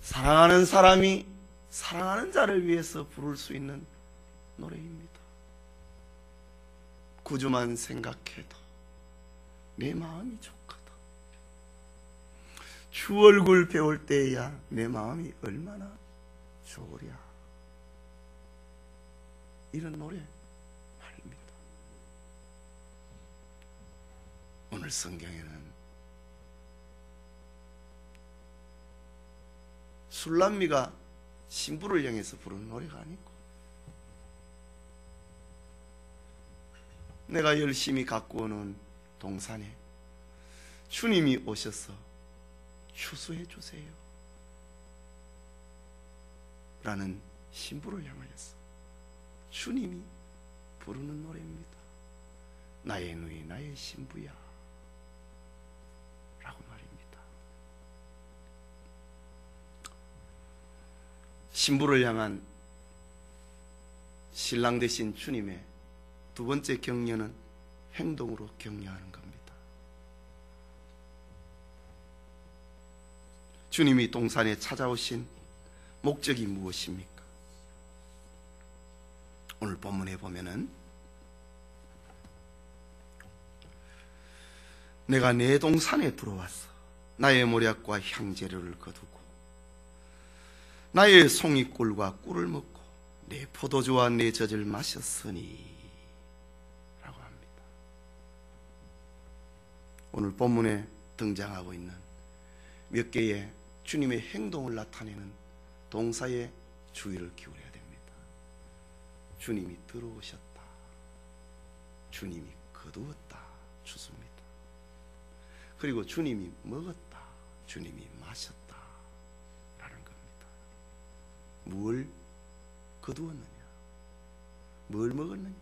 사랑하는 사람이 사랑하는 자를 위해서 부를 수 있는 노래입니다. 구주만 생각해도 내 마음이 좋거든. 주 얼굴 배울 때야 내 마음이 얼마나 좋으랴. 이런 노래 말입니다. 오늘 성경에는 술람미가 신부를 향해서 부르는 노래가 아니고 내가 열심히 가꾸어놓은 동산에 주님이 오셔서 추수해 주세요 라는 신부를 향하여서 주님이 부르는 노래입니다. 나의 누이 나의 신부야 라고 말입니다. 신부를 향한 신랑 되신 주님의 두 번째 격려는 행동으로 격려하는 겁니다. 주님이 동산에 찾아오신 목적이 무엇입니까? 오늘 본문에 보면은 내가 내 동산에 들어와서 나의 모략과 향재료를 거두고 나의 송이꿀과 꿀을 먹고 내 포도주와 내 젖을 마셨으니 라고 합니다. 오늘 본문에 등장하고 있는 몇 개의 주님의 행동을 나타내는 동사에 주의를 기울여야 됩니다. 주님이 들어오셨다. 주님이 거두었다. 주습니다. 그리고 주님이 먹었다. 주님이 마셨다. 라는 겁니다. 뭘 거두었느냐? 뭘 먹었느냐?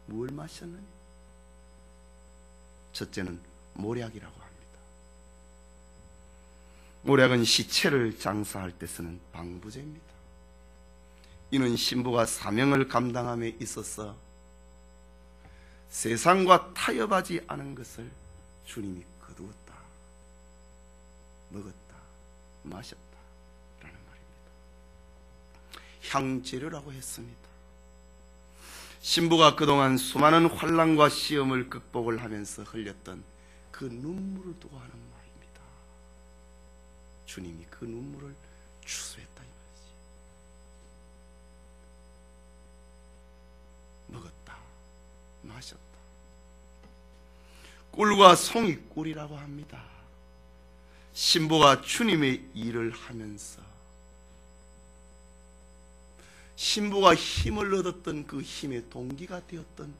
뭘 마셨느냐? 첫째는 모략이라고 합니다. 모략은 시체를 장사할 때 쓰는 방부제입니다. 이는 신부가 사명을 감당함에 있어서 세상과 타협하지 않은 것을 주님이 거두었다, 먹었다, 마셨다 라는 말입니다. 향재료라고 했습니다. 신부가 그동안 수많은 환난과 시험을 극복을 하면서 흘렸던 그 눈물을 두고 하는 말입니다. 주님이 그 눈물을 추수했다 이 말이지. 먹었다, 마셨다. 꿀과 송이 꿀이라고 합니다. 신부가 주님의 일을 하면서 신부가 힘을 얻었던 그 힘의 동기가 되었던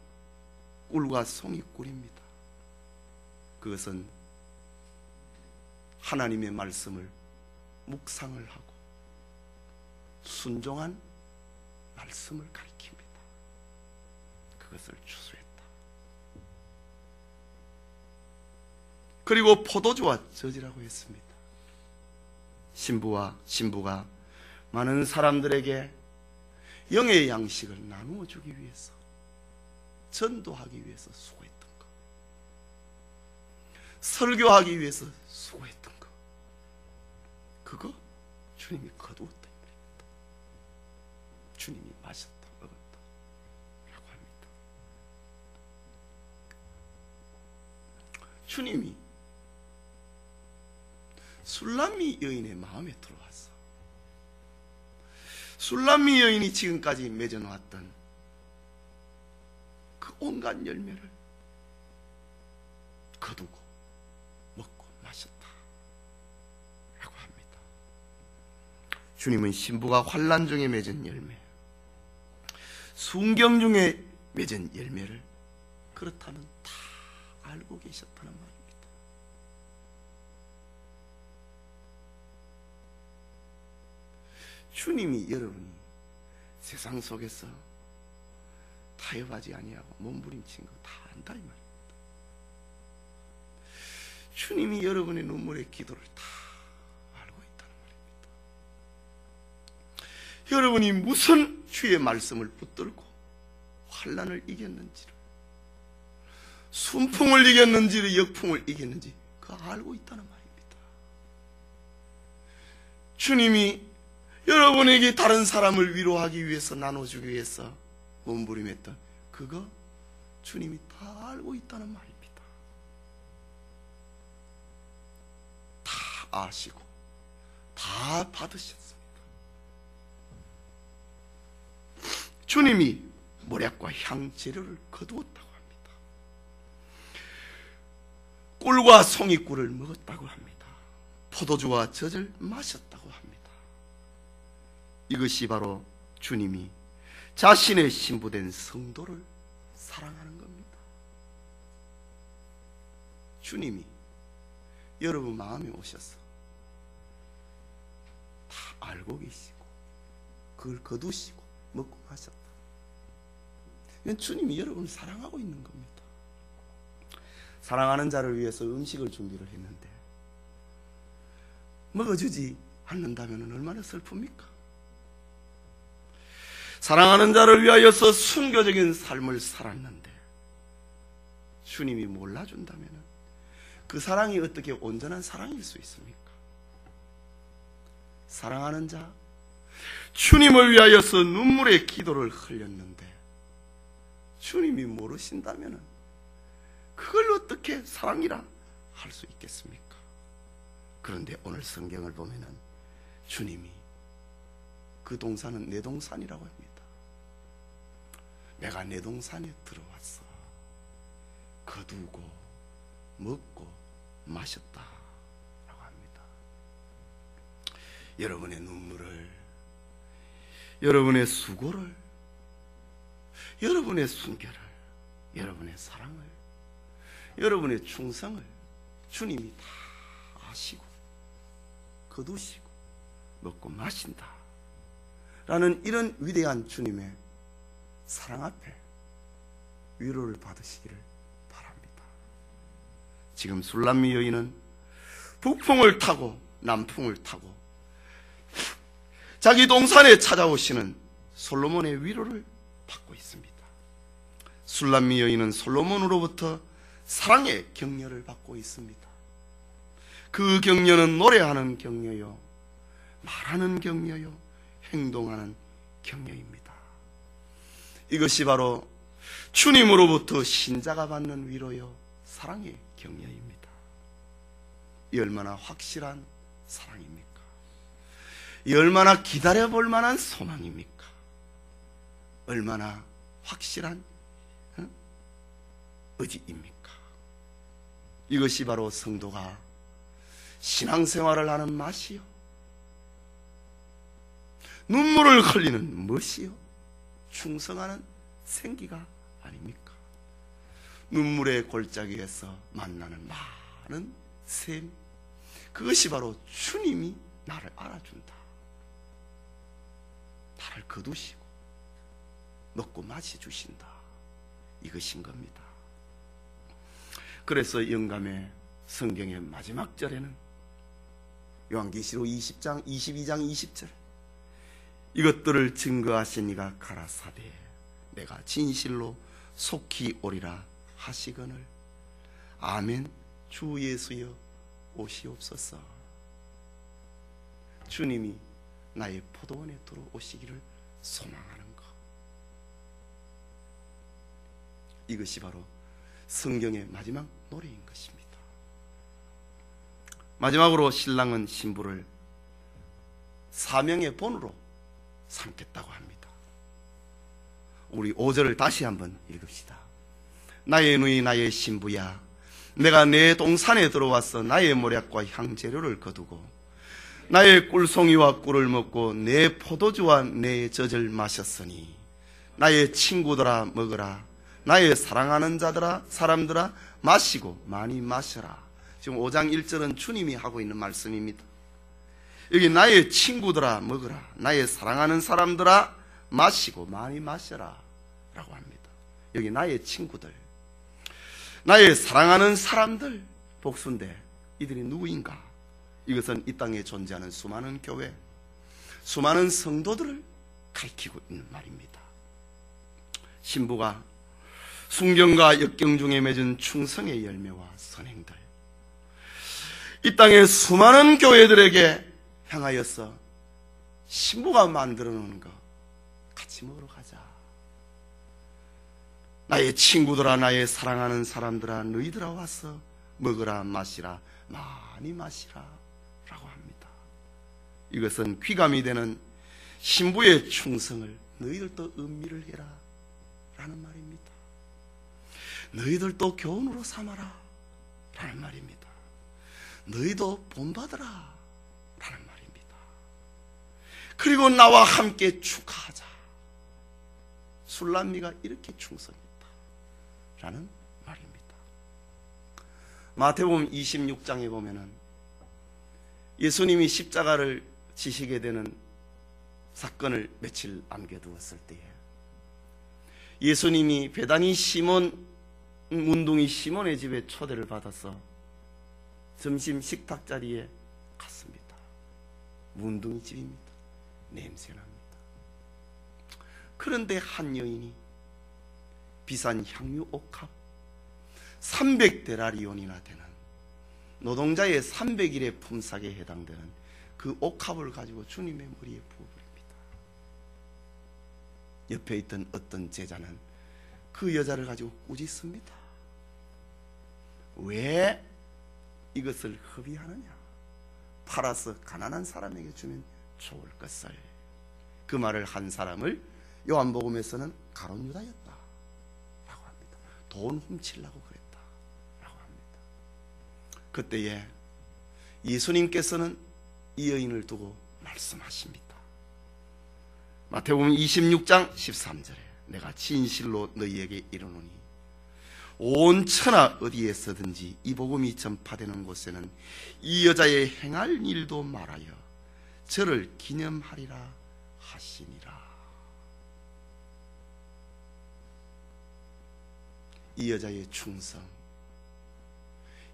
꿀과 송이 꿀입니다. 그것은 하나님의 말씀을 묵상을 하고 순종한 말씀을 가리킵니다. 그것을 추수했다. 그리고 포도주와 젖이라고 했습니다. 신부가 많은 사람들에게 영의 양식을 나누어 주기 위해서, 전도하기 위해서 수고했던 것, 설교하기 위해서 수고했던 것, 그거 주님이 거두었다 이 말입니다. 주님이 마셨다, 먹었다 라고 합니다. 주님이 술람미 여인의 마음에 들어왔어. 술람미 여인이 지금까지 맺어놓았던 그 온갖 열매를 거두고 먹고 마셨다 라고 합니다. 주님은 신부가 환난 중에 맺은 열매, 순경 중에 맺은 열매를 그렇다면 다 알고 계셨다는 말입니다. 주님이 여러분이 세상 속에서 타협하지 아니하고 몸부림친 거 다 안다 이 말입니다. 주님이 여러분의 눈물의 기도를 다 알고 있다는 말입니다. 여러분이 무슨 주의 말씀을 붙들고 환난을 이겼는지를, 순풍을 이겼는지를, 역풍을 이겼는지 그거 알고 있다는 말입니다. 주님이 여러분에게 다른 사람을 위로하기 위해서, 나눠주기 위해서 몸부림했던 그거 주님이 다 알고 있다는 말입니다. 다 아시고 다 받으셨습니다. 주님이 모략과 향재료를 거두었다고 합니다. 꿀과 송이꿀을 먹었다고 합니다. 포도주와 젖을 마셨다고 합니다. 이것이 바로 주님이 자신의 신부된 성도를 사랑하는 겁니다. 주님이 여러분 마음에 오셔서 다 알고 계시고 그걸 거두시고 먹고 마셨다. 이건 주님이 여러분을 사랑하고 있는 겁니다. 사랑하는 자를 위해서 음식을 준비를 했는데 먹어주지 않는다면 얼마나 슬픕니까? 사랑하는 자를 위하여서 순교적인 삶을 살았는데 주님이 몰라준다면 그 사랑이 어떻게 온전한 사랑일 수 있습니까? 사랑하는 자, 주님을 위하여서 눈물의 기도를 흘렸는데 주님이 모르신다면 그걸 어떻게 사랑이라 할 수 있겠습니까? 그런데 오늘 성경을 보면은 주님이 그 동산은 내 동산이라고 합니다. 내가 내 동산에 들어왔어. 거두고 먹고 마셨다 라고 합니다. 여러분의 눈물을, 여러분의 수고를, 여러분의 순결을, 여러분의 사랑을, 여러분의 충성을 주님이 다 아시고 거두시고 먹고 마신다 라는 이런 위대한 주님의 사랑 앞에 위로를 받으시기를 바랍니다. 지금 술람미 여인은 북풍을 타고 남풍을 타고 자기 동산에 찾아오시는 솔로몬의 위로를 받고 있습니다. 술람미 여인은 솔로몬으로부터 사랑의 격려를 받고 있습니다. 그 격려는 노래하는 격려요, 말하는 격려요, 행동하는 격려입니다. 이것이 바로 주님으로부터 신자가 받는 위로요, 사랑의 격려입니다. 이 얼마나 확실한 사랑입니까? 이 얼마나 기다려볼 만한 소망입니까? 얼마나 확실한 의지입니까? 이것이 바로 성도가 신앙생활을 하는 맛이요, 눈물을 흘리는 멋이요, 충성하는 생기가 아닙니까? 눈물의 골짜기에서 만나는 많은 샘, 그것이 바로 주님이 나를 알아준다, 나를 거두시고 먹고 마셔주신다, 이것인 겁니다. 그래서 영감의 성경의 마지막 절에는 요한계시록 20장, 22장, 20절, 이것들을 증거하신 이가 가라사대 내가 진실로 속히 오리라 하시거늘 아멘. 주 예수여 오시옵소서. 주님이 나의 포도원에 들어오시기를 소망하는 것, 이것이 바로 성경의 마지막 노래인 것입니다. 마지막으로 신랑은 신부를 사명의 본으로 삼겠다고 합니다. 우리 5절을 다시 한번 읽읍시다. 나의 누이 나의 신부야, 내가 내 동산에 들어와서 나의 모략과 향재료를 거두고 나의 꿀송이와 꿀을 먹고 내 포도주와 내 젖을 마셨으니 나의 친구들아 먹으라, 나의 사랑하는 자들아 사람들아 마시고 많이 마셔라. 지금 5장 1절은 주님이 하고 있는 말씀입니다. 여기 나의 친구들아 먹으라, 나의 사랑하는 사람들아 마시고 많이 마셔라 라고 합니다. 여기 나의 친구들, 나의 사랑하는 사람들, 복수인데 이들이 누구인가? 이것은 이 땅에 존재하는 수많은 교회, 수많은 성도들을 가리키고 있는 말입니다. 신부가 순경과 역경 중에 맺은 충성의 열매와 선행들, 이 땅의 수많은 교회들에게 향하여서 신부가 만들어 놓은 거 같이 먹으러 가자. 나의 친구들아, 나의 사랑하는 사람들아, 너희들아 와서 먹으라 마시라, 많이 마시라 라고 합니다. 이것은 귀감이 되는 신부의 충성을 너희들도 음미를 해라 라는 말입니다. 너희들도 교훈으로 삼아라 라는 말입니다. 너희도 본받으라 라는 말입니다. 그리고 나와 함께 축하하자. 술람미가 이렇게 충성했다 라는 말입니다. 마태복음 26장에 보면은 예수님이 십자가를 지시게 되는 사건을 며칠 남겨두었을 때에 예수님이 베다니 시몬, 문둥이 시몬의 집에 초대를 받아서 점심 식탁 자리에 갔습니다. 문둥이 집입니다. 냄새납니다. 그런데 한 여인이 비싼 향유 옥합 300데나리온이나 되는 노동자의 300일의 품삯에 해당되는 그 옥합을 가지고 주님의 머리에 부어버립니다. 옆에 있던 어떤 제자는 그 여자를 가지고 꾸짖습니다. 왜 이것을 허비하느냐? 팔아서 가난한 사람에게 주면 좋을 것을. 그 말을 한 사람을 요한복음에서는 가룟 유다였다 라고 합니다. 돈 훔치려고 그랬다 라고 합니다. 그때에 예수님께서는 이 여인을 두고 말씀하십니다. 마태복음 26장 13절에 내가 진실로 너희에게 이르노니 온 천하 어디에서든지 이 복음이 전파되는 곳에는 이 여자의 행할 일도 말하여 저를 기념하리라 하시니라. 이 여자의 충성,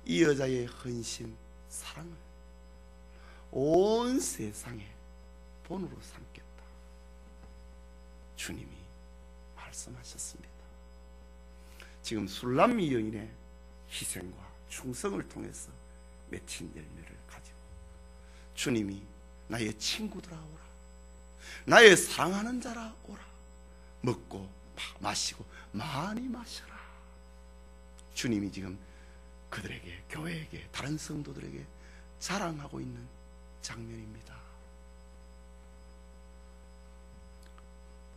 이 여자의 헌신, 사랑을 온 세상에 본으로 삼겠다 주님이 말씀하셨습니다. 지금 술람미 여인의 희생과 충성을 통해서 맺힌 열매를 가지고 주님이 나의 친구들아 오라, 나의 사랑하는 자라 오라, 먹고 마시고 많이 마셔라. 주님이 지금 그들에게, 교회에게, 다른 성도들에게 자랑하고 있는 장면입니다.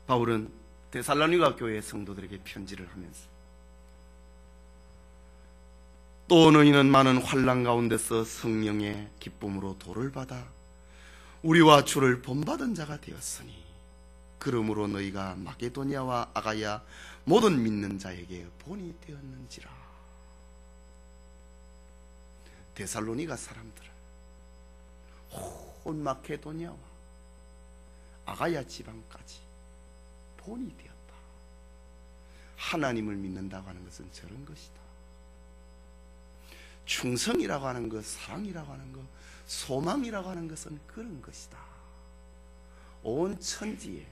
바울은 데살로니가 교회 성도들에게 편지를 하면서 또 너희는 많은 환난 가운데서 성령의 기쁨으로 도를 받아 우리와 주를 본받은 자가 되었으니 그러므로 너희가 마게도냐와 아가야 모든 믿는 자에게 본이 되었는지라. 데살로니가 사람들은 온 마게도냐와 아가야 지방까지 본이 되었다. 하나님을 믿는다고 하는 것은 저런 것이다. 충성이라고 하는 것, 사랑이라고 하는 것, 소망이라고 하는 것은 그런 것이다. 온 천지에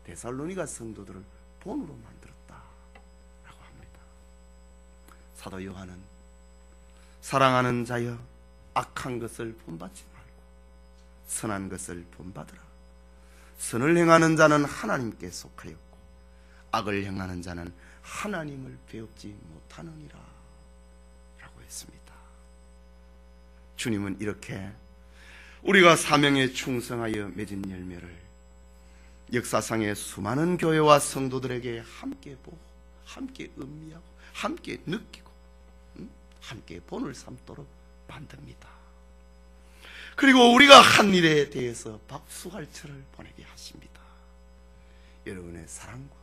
데살로니가 성도들을 본으로 만들었다 라고 합니다. 사도 요한은 사랑하는 자여 악한 것을 본받지 말고 선한 것을 본받으라. 선을 행하는 자는 하나님께 속하였고 악을 행하는 자는 하나님을 배웁지 못하느니라 라고 했습니다. 주님은 이렇게 우리가 사명에 충성하여 맺은 열매를 역사상의 수많은 교회와 성도들에게 함께 보고 함께 음미하고 함께 느끼고 함께 본을 삼도록 만듭니다. 그리고 우리가 한 일에 대해서 박수갈채를 보내게 하십니다. 여러분의 사랑과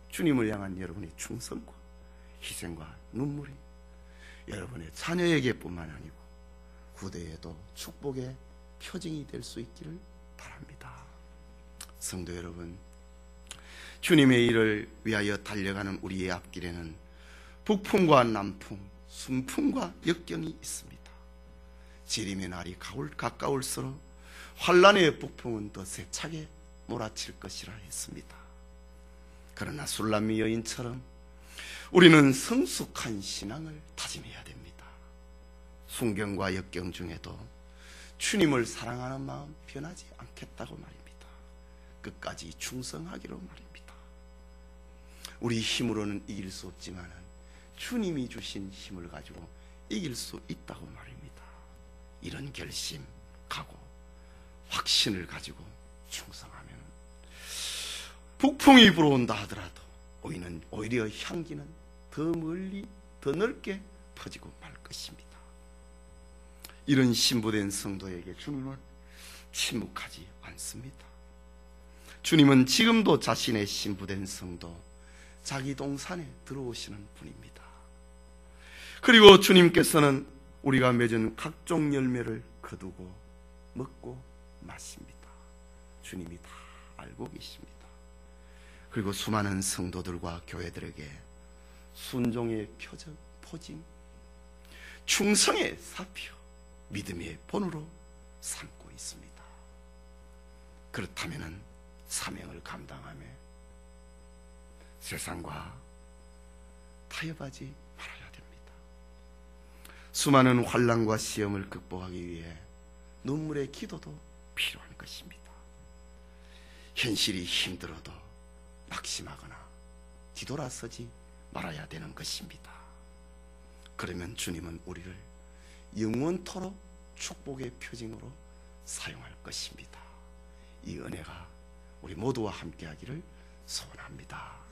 주님을 향한 여러분의 충성과 희생과 눈물이 여러분의 자녀에게 뿐만 아니고 후대에도 축복의 표징이 될 수 있기를 바랍니다. 성도 여러분, 주님의 일을 위하여 달려가는 우리의 앞길에는 북풍과 남풍, 순풍과 역경이 있습니다. 재림의 날이 가까울수록 환란의 북풍은 더 세차게 몰아칠 것이라 했습니다. 그러나 술람미 여인처럼 우리는 성숙한 신앙을 다짐해야 됩니다. 순경과 역경 중에도 주님을 사랑하는 마음 변하지 않겠다고 말입니다. 끝까지 충성하기로 말입니다. 우리 힘으로는 이길 수 없지만 주님이 주신 힘을 가지고 이길 수 있다고 말입니다. 이런 결심, 각오, 확신을 가지고 충성하면 북풍이 불어온다 하더라도 오히려 향기는 더 멀리 더 넓게 퍼지고 말 것입니다. 이런 신부된 성도에게 주님은 침묵하지 않습니다. 주님은 지금도 자신의 신부된 성도 자기 동산에 들어오시는 분입니다. 그리고 주님께서는 우리가 맺은 각종 열매를 거두고 먹고 마십니다. 주님이 다 알고 계십니다. 그리고 수많은 성도들과 교회들에게 순종의 포징, 충성의 사표, 믿음의 본으로 삼고 있습니다. 그렇다면 사명을 감당하며 세상과 타협하지 말아야 됩니다. 수많은 환난과 시험을 극복하기 위해 눈물의 기도도 필요한 것입니다. 현실이 힘들어도 낙심하거나 뒤돌아서지 말아야 되는 것입니다. 그러면 주님은 우리를 영원토록 축복의 표징으로 사용할 것입니다. 이 은혜가 우리 모두와 함께하기를 소원합니다.